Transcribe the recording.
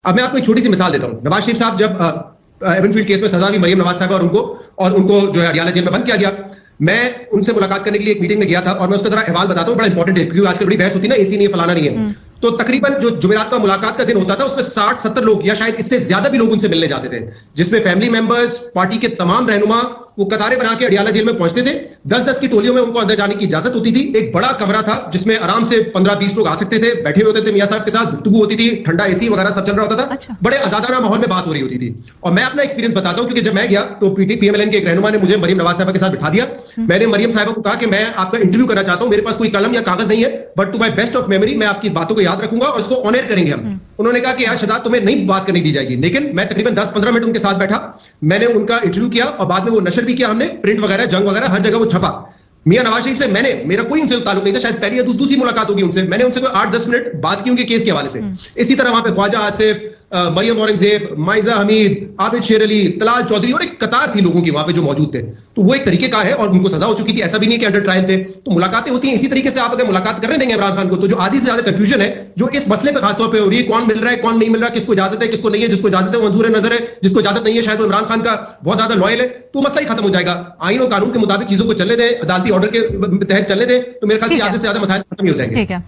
अब मैं आपको एक छोटी सी मिसाल देता हूं। नवाज शरीफ साहब जब एवनफील्ड केस में सजा हुई मरियम नवाज साहब और उनको जो है अडियाला जेल में बंद किया गया, मैं उनसे मुलाकात करने के लिए एक मीटिंग में गया था और मैं उसका जरा अहवाल बताता हूं, बड़ा इंपॉर्टेंट है क्योंकि आजकल बड़ी बहस होती है ना, ऐसी नहीं है फलाना नहीं है। तो तकरीबन जो जुमेरात का मुलाकात का दिन होता था उसमें 60-70 लोग या शायद इससे ज्यादा भी लोग उनसे मिलने जाते थे, जिसमें फैमिली मेंबर्स, पार्टी के तमाम रहनुमा वो कतारें बना के अडियाला जेल में पहुंचते थे। 10-10 की टोलियों में उनको अंदर जाने की इजाजत होती थी। एक बड़ा कमरा था जिसमें आराम से 15-20 लोग आ सकते थे, बैठे हुए होते थे मियां साहब के साथ, गुफ्तगू होती थी, ठंडा एसी वगैरह सब चल रहा होता था। अच्छा। बड़े आजादाना माहौल में बात हो रही होती थी। और मैं अपना एक्सपीरियंस बताता हूं क्योंकि जब मैं गया तो पीएमएलएन के एक रहनुमा ने मुझे मरियम नवाज साहब के साथ बिठा दिया। मैंने मरियम साहब को कहा कि मैं आपका इंटरव्यू करना चाहता हूं, मेरे पास कोई कलम या कागज नहीं है, but to my best of memory मैं आपकी बातों को याद रखूंगा और इसको ऑनर करेंगे हम। उन्होंने कहा कि यार शहजाद तुम्हें नहीं बात करने दी जाएगी, लेकिन मैं तकरीबन 10-15 मिनट उनके साथ बैठा, मैंने उनका इंटरव्यू किया और बाद में वो नशर भी किया हमने, प्रिंट वगैरह जंग वगैरह हर जगह वो छपा। मियां नवाज शरीफ से मेरा कोई उनसे ताल्लुक नहीं था, शायद पहली या दूसरी मुलाकात होगी उनसे, मैंने उनसे कोई 8-10 मिनट बात की उनके केस के हवाले से। इसी तरह वहां पे ख्वाजा आसिफ, मरियम औरंगजेब, माइजा हमीद, आबिद शेर अली, तलाल चौधरी और एक कतार थी लोगों की वहां पे जो मौजूद थे। तो वो एक तरीकेकार है और उनको सजा हो चुकी थी, ऐसा भी नहीं कि अंडर ट्रायल थे। तो मुलाकातें होती हैं इसी तरीके से। आप अगर मुलाकात करने देंगे इमरान खान को, तो जो आधी से ज्यादा कंफ्यूजन है जो इस मसले पे खासतौर पर हो रही है, कौन मिल रहा है कौन नहीं मिल रहा, किसको इजाजत है किसको नहीं है, जिसको इजाजत है वो मंजूर नजर है, जिसको इजाजत नहीं है शायद वो इमरान खान का बहुत ज्यादा लॉयल है, तो मसला ही खत्म हो जाएगा। आईन और कानून के मुताबिक चीजों को चलने दें, अदालती ऑर्डर के तहत चलने दें, तो मेरे ख्याल से आधे से ज्यादा मसाइल खत्म ही हो जाएंगे। ठीक है।